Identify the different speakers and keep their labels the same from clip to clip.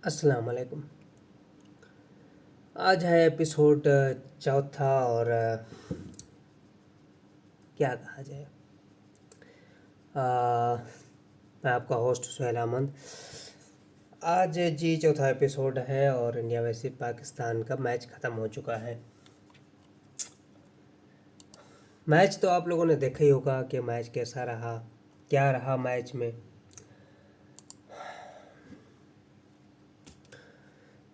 Speaker 1: अस्सलाम वालेकुम। आज है एपिसोड चौथा और क्या कहा जाए। मैं आपका होस्ट सुहेल अहमद। आज जी चौथा एपिसोड है और इंडिया वैसे पाकिस्तान का मैच ख़त्म हो चुका है। मैच तो आप लोगों ने देखा ही होगा कि मैच कैसा रहा, क्या रहा मैच में।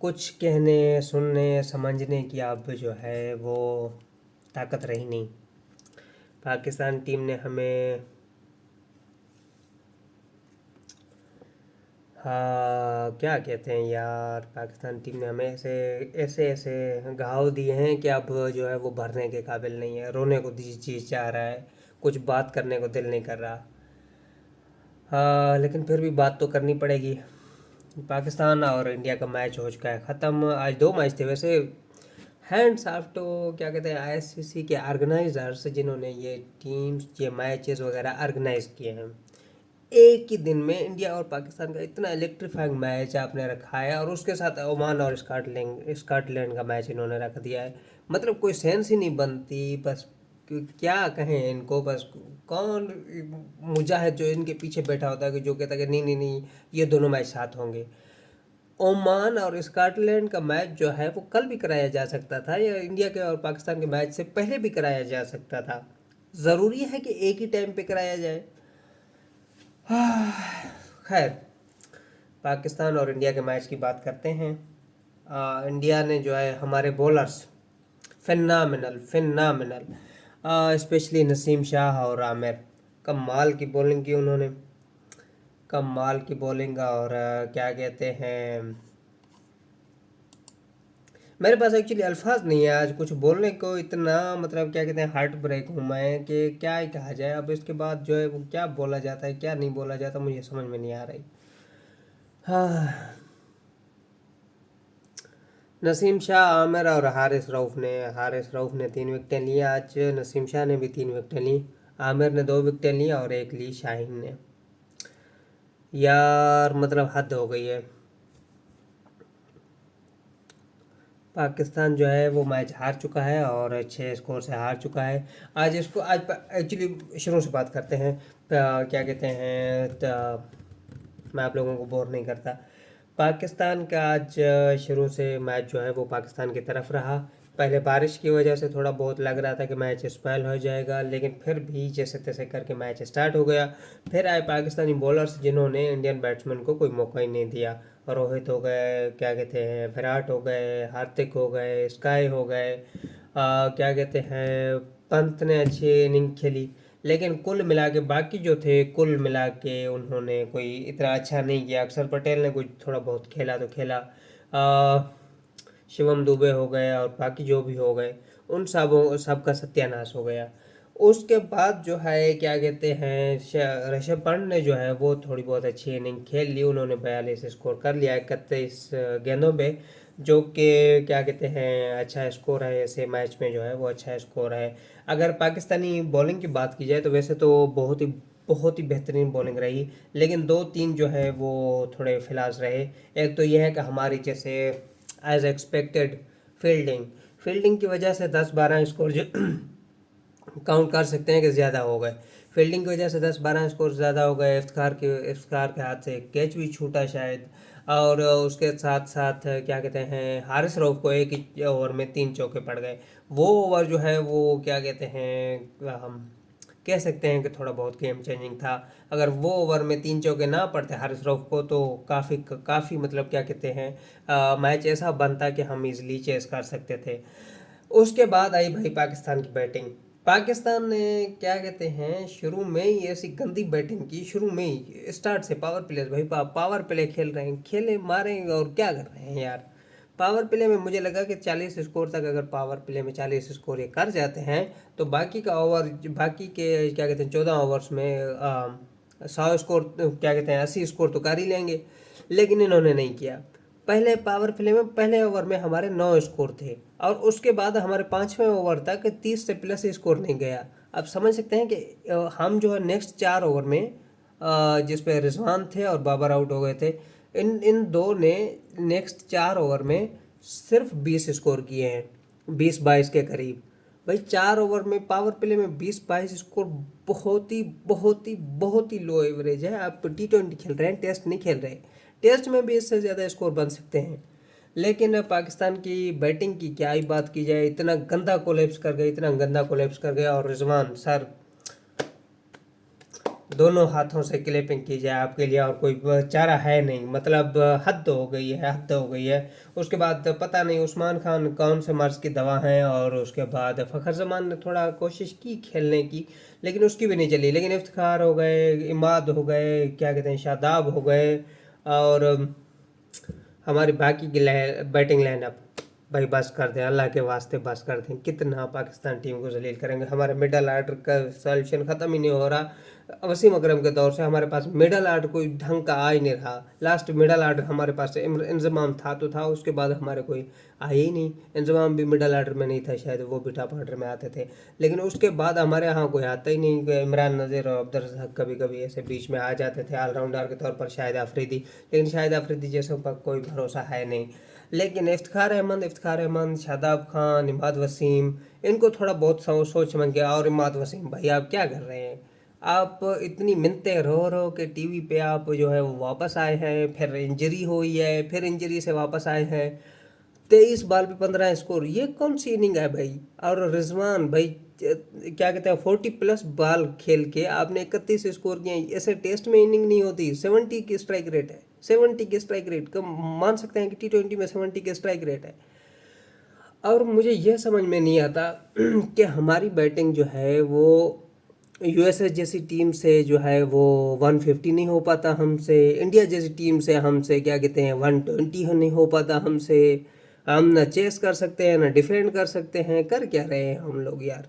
Speaker 1: कुछ कहने सुनने समझने की अब जो है वो ताकत रही नहीं। पाकिस्तान टीम ने हमें हाँ क्या कहते हैं यार, पाकिस्तान टीम ने हमें ऐसे ऐसे ऐसे घाव दिए हैं कि अब जो है वो भरने के काबिल नहीं है। रोने को जी चाह रहा है, कुछ बात करने को दिल नहीं कर रहा। हाँ लेकिन फिर भी बात तो करनी पड़ेगी। पाकिस्तान और इंडिया का मैच हो चुका है ख़त्म। आज दो मैच थे वैसे। हैंड्स ऑफ तो क्या कहते हैं आईसीसी के ऑर्गेनाइजर्स जिन्होंने ये टीम्स ये मैचेस वगैरह ऑर्गेनाइज किए हैं। एक ही दिन में इंडिया और पाकिस्तान का इतना इलेक्ट्रीफाइंग मैच आपने रखा है और उसके साथ ओमान और स्कॉटलैंड स्कॉटलैंड का मैच इन्होंने रख दिया है। मतलब कोई सेंस ही नहीं बनती। बस क्या कहें इनको। बस कौन मुजाहिद जो इनके पीछे बैठा होता है कि जो कहता है कि नहीं नहीं नहीं ये दोनों मैच साथ होंगे। ओमान और स्कॉटलैंड का मैच जो है वो कल भी कराया जा सकता था या इंडिया के और पाकिस्तान के मैच से पहले भी कराया जा सकता था। ज़रूरी है कि एक ही टाइम पे कराया जाए। खैर, पाकिस्तान और इंडिया के मैच की बात करते हैं। इंडिया ने जो है हमारे बॉलर्स फिनमिनल फिनमिनल, स्पेशली नसीम शाह और आमिर, कमाल की बॉलिंग की उन्होंने। कमाल की बॉलिंग और क्या कहते हैं, मेरे पास एक्चुअली अल्फाज नहीं है आज कुछ बोलने को। इतना मतलब क्या कहते हैं हार्ट ब्रेक हूँ मैं कि क्या ही कहा जाए। अब इसके बाद जो है वो क्या बोला जाता है क्या नहीं बोला जाता मुझे समझ में नहीं आ रही। हाँ, नसीम शाह आमिर और हारिस रऊफ ने 3 विकेटें ली आज। नसीम शाह ने भी 3 विकेटें ली, आमिर ने 2 विकेटें ली और एक ली शाहीन ने। यार मतलब हद हो गई है। पाकिस्तान जो है वो मैच हार चुका है और 6 स्कोर से हार चुका है। आज इसको आज एक्चुअली शुरू से बात करते हैं। क्या कहते हैं मैं आप लोगों को बोर नहीं करता। पाकिस्तान का आज शुरू से मैच जो है वो पाकिस्तान की तरफ रहा। पहले बारिश की वजह से थोड़ा बहुत लग रहा था कि मैच स्पॉइल हो जाएगा, लेकिन फिर भी जैसे तैसे करके मैच स्टार्ट हो गया। फिर आए पाकिस्तानी बॉलर्स जिन्होंने इंडियन बैट्समैन को कोई मौका ही नहीं दिया। रोहित हो गए, क्या कहते हैं विराट हो गए, हार्दिक हो गए, स्काई हो गए, क्या कहते हैं पंत ने अच्छी इनिंग खेली। लेकिन कुल मिला के बाकी जो थे कुल मिला के उन्होंने कोई इतना अच्छा नहीं किया। अक्षर पटेल ने कुछ थोड़ा बहुत खेला तो खेला। शिवम दुबे हो गए और बाकी जो भी हो गए उन सब का सत्यानाश हो गया। उसके बाद जो है क्या कहते हैं ऋषभ पंत ने जो है वो थोड़ी बहुत अच्छी इनिंग खेल ली। उन्होंने 42 स्कोर कर लिया 31 गेंदों पे, जो कि क्या कहते हैं अच्छा स्कोर है। ऐसे मैच में जो है वो अच्छा स्कोर है। अगर पाकिस्तानी बॉलिंग की बात की जाए तो वैसे तो बहुत ही बेहतरीन बॉलिंग रही, लेकिन दो तीन जो है वो थोड़े फिलास रहे। एक तो यह है कि हमारी जैसे एज एक्सपेक्टेड फील्डिंग फील्डिंग की वजह से 10-12 स्कोर जो काउंट कर सकते हैं कि ज़्यादा हो गए। फील्डिंग की वजह से 10-12 स्कोर ज़्यादा हो गए। इफ्तार के हाथ से कैच भी छूटा शायद। और उसके साथ साथ क्या कहते हैं हारिस रऊफ को एक ही ओवर में 3 चौके पड़ गए। वो ओवर जो है वो क्या कहते हैं हम कह सकते हैं कि थोड़ा बहुत गेम चेंजिंग था। अगर वो ओवर में 3 चौके ना पड़ते हारिस रऊफ को तो काफ़ी मतलब क्या कहते हैं मैच ऐसा बनता कि हम इजली चेस कर सकते थे। उसके बाद आई भाई पाकिस्तान की बैटिंग। पाकिस्तान ने क्या कहते हैं शुरू में ही ऐसी गंदी बैटिंग की। शुरू में ही स्टार्ट से पावर प्ले भाई पावर प्ले खेल रहे हैं, खेले मारे और क्या कर रहे हैं यार। पावर प्ले में मुझे लगा कि 40 स्कोर तक अगर पावर प्ले में 40 स्कोर ये कर जाते हैं तो बाकी के क्या कहते हैं 14 ओवर्स में 100 स्कोर क्या कहते हैं 80 स्कोर तो कर ही लेंगे। लेकिन इन्होंने नहीं किया। पहले पावर प्ले में पहले ओवर में हमारे 9 स्कोर थे और उसके बाद हमारे 5वें ओवर तक 30 से प्लस स्कोर नहीं गया। अब समझ सकते हैं कि हम जो है नेक्स्ट 4 ओवर में जिस पे रिजवान थे और बाबर आउट हो गए थे, इन इन दो ने नेक्स्ट 4 ओवर में सिर्फ 20 स्कोर किए हैं, 20-22 के करीब। भाई 4 ओवर में पावर प्ले में 20-22 स्कोर बहुत ही बहुत ही बहुत ही लो एवरेज है। आप T20 खेल रहे हैं, टेस्ट नहीं खेल रहे। टेस्ट में भी इससे ज़्यादा स्कोर बन सकते हैं। लेकिन पाकिस्तान की बैटिंग की क्या ही बात की जाए, इतना गंदा कोलैप्स कर गए, इतना गंदा कोलैप्स कर गया। और रिजवान सर, दोनों हाथों से क्लैपिंग की जाए आपके लिए, और कोई चारा है नहीं। मतलब हद हो गई है, हद हो गई है। उसके बाद पता नहीं उस्मान खान कौन से मर्ज की दवा है, और उसके बाद फ़खर जमान ने थोड़ा कोशिश की खेलने की, लेकिन उसकी भी नहीं चली। लेकिन इफ्तिखार हो गए, इमाद हो गए, क्या कहते हैं, शादाब हो गए, और हमारी बाकी की बैटिंग लाइनअप, भाई बस कर दें, अल्लाह के वास्ते बस कर दें। कितना पाकिस्तान टीम को जलील करेंगे। हमारे मिडल ऑर्डर का सॉल्यूशन ख़त्म ही नहीं हो रहा। वसीम अकरम के दौर से हमारे पास मिडल ऑर्डर कोई ढंग का आ ही नहीं रहा। लास्ट मिडल ऑर्डर हमारे पास इंजमाम था तो था, उसके बाद हमारे कोई आया ही नहीं। इंजमाम भी मिडल ऑर्डर में नहीं था शायद, वो भी टॉप ऑर्डर में आते थे। लेकिन उसके बाद हमारे यहाँ कोई आता ही नहीं। इमरान नज़ीर और अब्दुल रज़ाक कभी कभी ऐसे बीच में आ जाते थे ऑलराउंडर के तौर पर, शाहिद अफरीदी। लेकिन शाहिद अफरीदी जैसे पर कोई भरोसा है नहीं। लेकिन इफ्तिखार अहमद, शादाब खान, इमाद वसीम, इनको थोड़ा बहुत सोच समझ गया। और इमाद वसीम भाई आप क्या कर रहे हैं? आप इतनी मिन्नतें रो रो के टीवी पे आप जो है वो वापस आए हैं, फिर इंजरी हुई है, फिर इंजरी से वापस आए हैं। 23 बॉल पे 15 स्कोर, ये कौन सी इनिंग है भाई? और रिजवान भाई क्या कहते हैं, 40+ बॉल खेल के आपने 31 स्कोर किए। ऐसे टेस्ट में इनिंग नहीं होती। 70 की स्ट्राइक रेट है, 70 की स्ट्राइक रेट कम मान सकते हैं कि T20 में 70 की स्ट्राइक रेट है। और मुझे यह समझ में नहीं आता कि हमारी बैटिंग जो है वो यूएसए जैसी टीम से जो है वो 150 नहीं हो पाता हमसे। इंडिया जैसी टीम से हमसे क्या कहते हैं 120 नहीं हो पाता हमसे। हम ना चेस कर सकते हैं, ना डिफेंड कर सकते हैं। कर क्या रहे हैं हम लोग यार?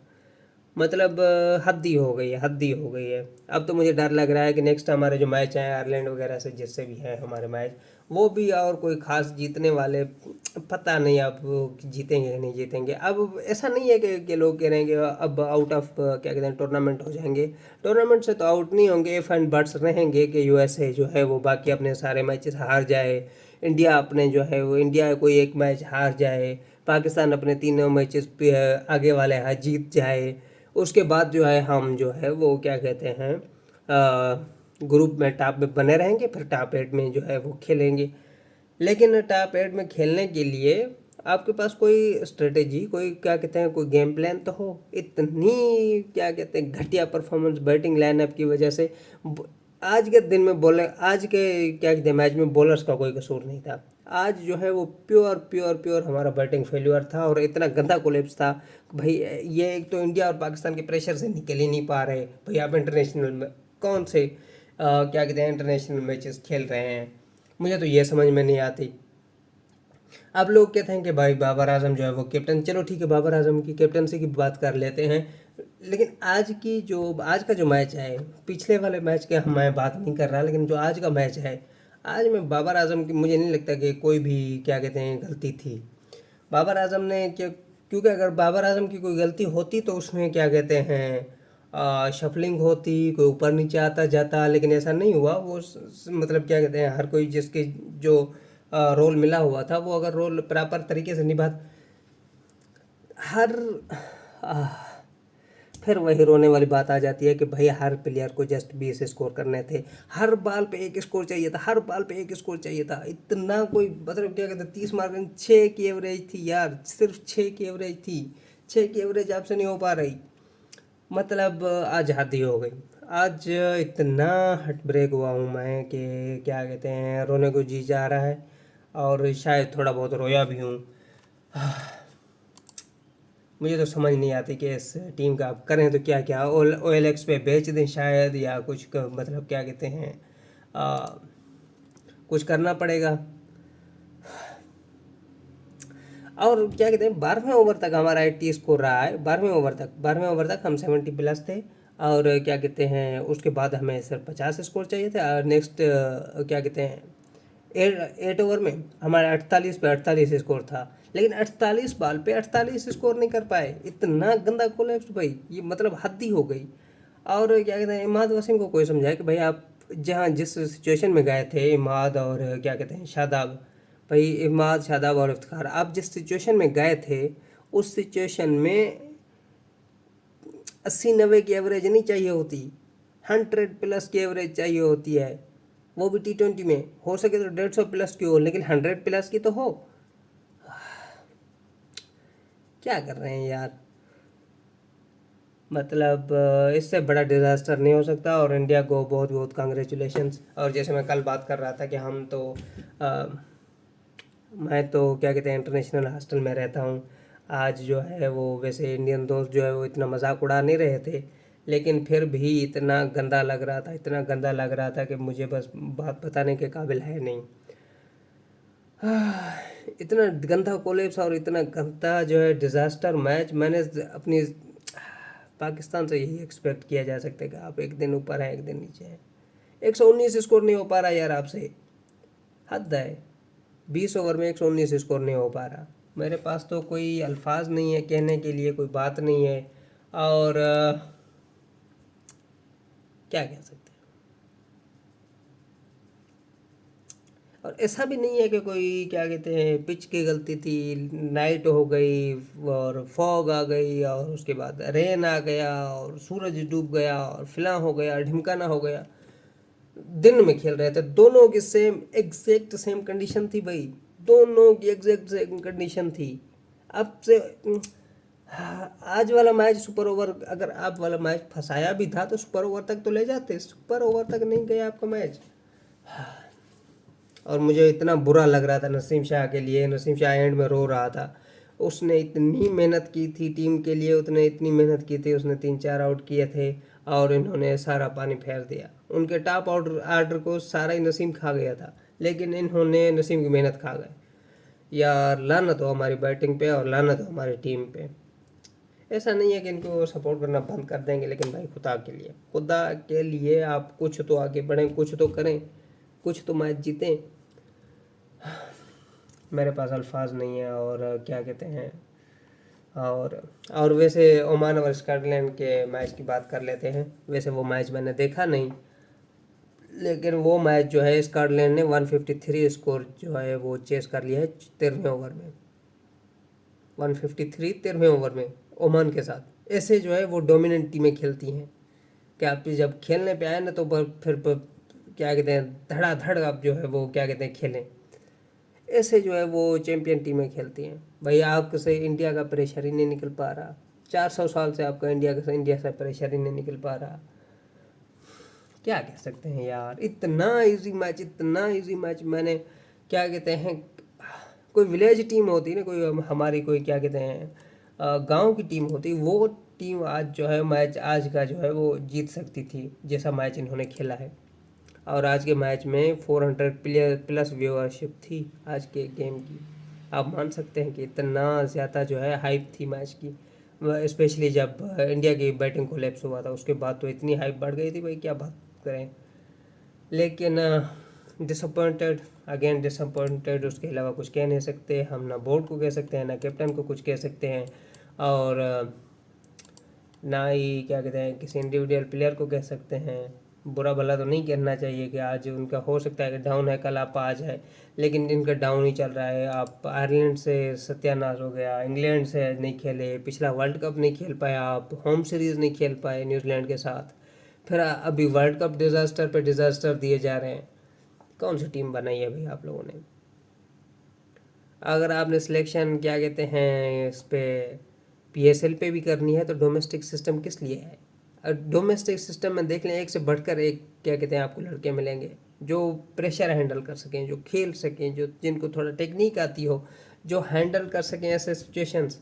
Speaker 1: मतलब हद ही हो गई है, हद ही हो गई है। अब तो मुझे डर लग रहा है कि नेक्स्ट हमारे जो मैच हैं आयरलैंड वगैरह से, जिससे भी है हमारे मैच, वो भी और कोई खास जीतने वाले पता नहीं अब जीतेंगे या नहीं जीतेंगे। अब ऐसा नहीं है कि लोग कह रहे हैं कि अब आउट ऑफ क्या कहते हैं टूर्नामेंट हो जाएंगे। टूर्नामेंट से तो आउट नहीं होंगे, इफ एंड बट्स रहेंगे कि यूएसए जो है वो बाकी अपने सारे मैचेस हार जाए, इंडिया अपने जो है वो इंडिया कोई एक मैच हार जाए, पाकिस्तान अपने तीनों मैचेस पे आगे वाले जीत जाए। उसके बाद जो है हम जो है वो क्या कहते हैं ग्रुप में टॉप में बने रहेंगे, फिर टॉप 8 में जो है वो खेलेंगे। लेकिन टॉप 8 में खेलने के लिए आपके पास कोई स्ट्रेटेजी, कोई क्या कहते हैं, कोई गेम प्लान तो हो। इतनी क्या कहते हैं घटिया परफॉर्मेंस बैटिंग लाइनअप की वजह से आज के दिन में आज के क्या कहते हैं मैच में बॉलर्स का कोई कसूर नहीं था। आज जो है वो प्योर प्योर प्योर हमारा बैटिंग फेल्यूर था, और इतना गंदा कोलैप्स था भाई। ये एक तो इंडिया और पाकिस्तान के प्रेशर से निकल ही नहीं पा रहे। भाई आप इंटरनेशनल में कौन से क्या कहते हैं इंटरनेशनल मैचेस खेल रहे हैं? मुझे तो ये समझ में नहीं आती। अब लोग कहते हैं कि भाई बाबर आजम जो है वो कैप्टन, चलो ठीक है बाबर आजम की कैप्टनसी की बात कर लेते हैं। लेकिन आज का जो मैच है, पिछले वाले मैच के मैं बात नहीं कर रहा, लेकिन जो आज का मैच है, आज में बाबर आजम की मुझे नहीं लगता कि कोई भी क्या कहते हैं गलती थी बाबर आजम ने। क्योंकि अगर बाबर आजम की कोई गलती होती तो उसमें क्या कहते हैं शफलिंग होती, कोई ऊपर नीचे आता जाता। लेकिन ऐसा नहीं हुआ। वो मतलब क्या कहते हैं हर कोई जिसके जो रोल मिला हुआ था, वो अगर रोल प्रॉपर तरीके से निभा, हर आह, फिर वही रोने वाली बात आ जाती है कि भाई हर प्लेयर को जस्ट 20 स्कोर करने थे, हर बॉल पे एक स्कोर चाहिए था, हर बॉल पे एक स्कोर चाहिए था। इतना कोई मतलब क्या कहते हैं 30 मार्क 6 की एवरेज थी यार, सिर्फ 6 की एवरेज थी। 6 की एवरेज आपसे नहीं हो पा रही। मतलब आज हद ही हो गई। आज इतना हट ब्रेक हुआ हूँ मैं कि क्या कहते हैं रोने को जी जा रहा है, और शायद थोड़ा बहुत रोया भी हूँ। मुझे तो समझ नहीं आती कि इस टीम का आप करें तो क्या क्या, OLX पे बेच दें शायद, या कुछ मतलब क्या कहते हैं कुछ करना पड़ेगा। और क्या कहते हैं 12वें ओवर तक हमारा 80 स्कोर रहा है। 12वें ओवर तक हम 70+ थे। और क्या कहते हैं उसके बाद हमें सिर्फ 50 स्कोर चाहिए थे। और नेक्स्ट क्या कहते हैं 8 ओवर में हमारा 48 पे 48 स्कोर था। लेकिन 48 बॉल पे 48 स्कोर नहीं कर पाए। इतना गंदा कोलैप्स भाई, ये मतलब हद ही हो गई। और क्या कहते हैं इमाद वसीम को कोई समझाए कि भाई आप जहाँ जिस सिचुएशन में गए थे इमाद और क्या कहते हैं शादाब, भाई इमाद शादाब और इफ्तिखार, आप जिस सिचुएशन में गए थे उस सिचुएशन में 80-90 की एवरेज नहीं चाहिए होती, 100+ की एवरेज चाहिए होती है, वो भी T20 में। हो सके तो 150 की हो, लेकिन 100+ की तो हो। क्या कर रहे हैं यार, मतलब इससे बड़ा डिज़ास्टर नहीं हो सकता। और इंडिया को बहुत बहुत कांग्रेचुलेशंस। और जैसे मैं कल बात कर रहा था कि हम तो मैं तो क्या कहते हैं इंटरनेशनल हॉस्टल में रहता हूँ। आज जो है वो वैसे इंडियन दोस्त जो है वो इतना मजाक उड़ा नहीं रहे थे, लेकिन फिर भी इतना गंदा लग रहा था, इतना गंदा लग रहा था कि मुझे बस बात बताने के काबिल है नहीं। इतना गंदा कोलेप्स और इतना गंदा जो है डिज़ास्टर मैच मैंने अपनी पाकिस्तान से यही एक्सपेक्ट किया जा सकता है कि आप एक दिन ऊपर हैं एक दिन नीचे हैं। 119 स्कोर नहीं हो पा रहा यार आपसे, हद है। 20 ओवर में 119 स्कोर नहीं हो पा रहा। मेरे पास तो कोई अल्फाज नहीं है कहने के लिए, कोई बात नहीं है। और क्या कह सकते हैं। और ऐसा भी नहीं है कि कोई क्या कहते हैं पिच की गलती थी, नाइट हो गई और फॉग आ गई और उसके बाद रेन आ गया और सूरज डूब गया और फिला हो गया, ढिमकाना हो गया। दिन में खेल रहे थे, दोनों की सेम एग्जैक्ट सेम कंडीशन थी भाई, दोनों की एग्जैक्ट सेम कंडीशन थी। अब से आज वाला मैच सुपर ओवर, अगर आप वाला मैच फंसाया भी था तो सुपर ओवर तक तो ले जाते, सुपर ओवर तक नहीं गया आपका मैच। और मुझे इतना बुरा लग रहा था नसीम शाह के लिए, नसीम शाह एंड में रो रहा था। उसने इतनी मेहनत की थी टीम के लिए, उसने इतनी मेहनत की थी, उसने 3-4 आउट किए थे और इन्होंने सारा पानी फेर दिया। उनके टॉप आर्डर को सारा ही नसीम खा गया था, लेकिन इन्होंने नसीम की मेहनत खा गए। यार लानत हो हमारी बैटिंग पे और लानत हो हमारी टीम पे। ऐसा नहीं है कि इनको सपोर्ट करना बंद कर देंगे, लेकिन भाई खुदा के लिए आप कुछ तो आगे बढ़ें, कुछ तो करें, कुछ तो मैच जीतें। मेरे पास अल्फाज नहीं है। और क्या कहते हैं, और वैसे ओमान और स्कॉटलैंड के मैच की बात कर लेते हैं। वैसे वो मैच मैंने देखा नहीं, लेकिन वो मैच जो है स्कॉटलैंड ने 153 स्कोर जो है वो चेस कर लिया है 13वें ओवर में। 153 13वें ओवर में ओमान के साथ। ऐसे जो है वो डोमिनेंट टीमें खेलती हैं कि आप जब खेलने पे आए ना तो फिर क्या कहते हैं धड़ाधड़ आप जो है वो क्या कहते हैं खेलें। ऐसे जो है वो चैंपियन टीमें खेलती हैं। भाई आपसे इंडिया का प्रेशर ही नहीं निकल पा रहा, 400 साल से आपका इंडिया से प्रेशर ही नहीं निकल पा रहा। क्या कह सकते हैं यार, इतना इजी मैच, इतना इजी मैच। मैंने क्या कहते हैं, कोई विलेज टीम होती ना, कोई हमारी कोई क्या कहते हैं गांव की टीम होती, वो टीम आज जो है मैच आज का जो है वो जीत सकती थी जैसा मैच इन्होंने खेला है। और आज के मैच में 400+ व्यूअरशिप थी आज के गेम की। आप मान सकते हैं कि इतना ज़्यादा जो है हाइप थी मैच की, स्पेशली जब इंडिया की बैटिंग कोलैप्स हुआ था उसके बाद तो इतनी हाइप बढ़ गई थी भाई, क्या बात करें। लेकिन डिसअपॉइंटेड, अगेन डिसअपॉइंटेड, उसके अलावा कुछ कह नहीं सकते हम, ना बोर्ड को कह सकते हैं ना कैप्टन को कुछ कह सकते हैं, और ना ही क्या कहते हैं किसी इंडिविजुअल प्लेयर को कह सकते हैं। बुरा भला तो नहीं कहना चाहिए कि आज उनका हो सकता है कि डाउन है, कल आप आ जाए, लेकिन इनका डाउन ही चल रहा है। आप आयरलैंड से सत्यानाश हो गया, इंग्लैंड से नहीं खेले, पिछला वर्ल्ड कप नहीं खेल पाए, आप होम सीरीज़ नहीं खेल पाए न्यूजीलैंड के साथ, फिर अभी वर्ल्ड कप डिज़ास्टर पे डिज़ास्टर दिए जा रहे हैं। कौन सी टीम बनाई है भाई आप लोगों ने। अगर आपने सिलेक्शन क्या कहते हैं इस पे PSL पे भी करनी है तो डोमेस्टिक सिस्टम किस लिए है। डोमेस्टिक सिस्टम में देख लें, एक से बढ़कर एक क्या कहते हैं आपको लड़के मिलेंगे जो प्रेशर हैंडल कर सकें, जो खेल सकें, जो जिनको थोड़ा टेक्निक आती हो, जो हैंडल कर सकें ऐसे सिचुएशंस।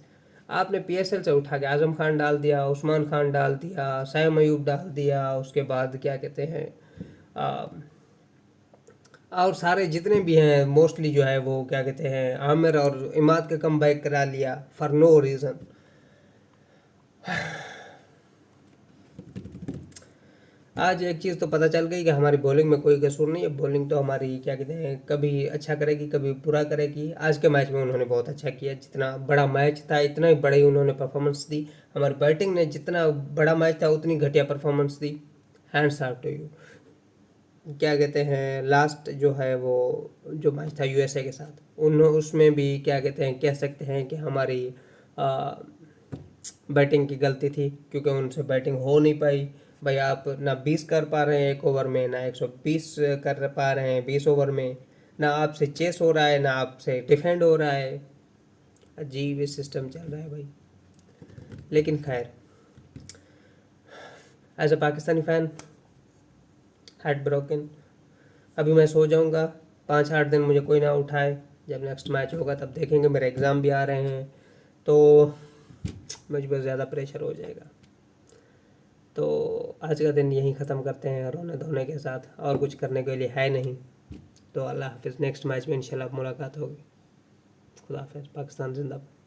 Speaker 1: आपने PSL से उठा के आजम खान डाल दिया, उस्मान खान डाल दिया, साइम अयूब डाल दिया, उसके बाद क्या कहते हैं और सारे जितने भी हैं मोस्टली जो है वो क्या कहते हैं आमिर और इमाद का कम बैक करा लिया फॉर नो रीज़न। आज एक चीज़ तो पता चल गई कि हमारी बॉलिंग में कोई कसूर नहीं है। बॉलिंग तो हमारी क्या कहते हैं कभी अच्छा करेगी कभी बुरा करेगी। आज के मैच में उन्होंने बहुत अच्छा किया, जितना बड़ा मैच था इतना ही बड़ी उन्होंने परफॉर्मेंस दी। हमारी बैटिंग ने जितना बड़ा मैच था उतनी घटिया परफॉर्मेंस दी। Hands off to you. क्या कहते हैं, लास्ट जो है वो जो मैच था यूएसए के साथ, उन उसमें भी क्या कहते हैं, कह सकते हैं कि हमारी बैटिंग की गलती थी, क्योंकि उनसे बैटिंग हो नहीं पाई। भाई आप ना 20 कर पा रहे हैं एक ओवर में, ना 120 कर पा रहे हैं 20 ओवर में, ना आपसे चेस हो रहा है, ना आपसे डिफेंड हो रहा है। अजीब सिस्टम चल रहा है भाई। लेकिन खैर, as a Pakistani fan, heart broken. अभी मैं सो जाऊंगा, 5-8 दिन मुझे कोई ना उठाए। जब नेक्स्ट मैच होगा तब देखेंगे। मेरे एग्ज़ाम भी आ रहे हैं, तो मुझ पर ज़्यादा प्रेशर हो जाएगा। तो आज का दिन यहीं ख़त्म करते हैं रोने धोने के साथ, और कुछ करने के लिए है नहीं। तो अल्लाह हाफिज़, नेक्स्ट मैच में इंशाल्लाह मुलाकात होगी। खुदा हाफिज़, पाकिस्तान जिंदाबाद।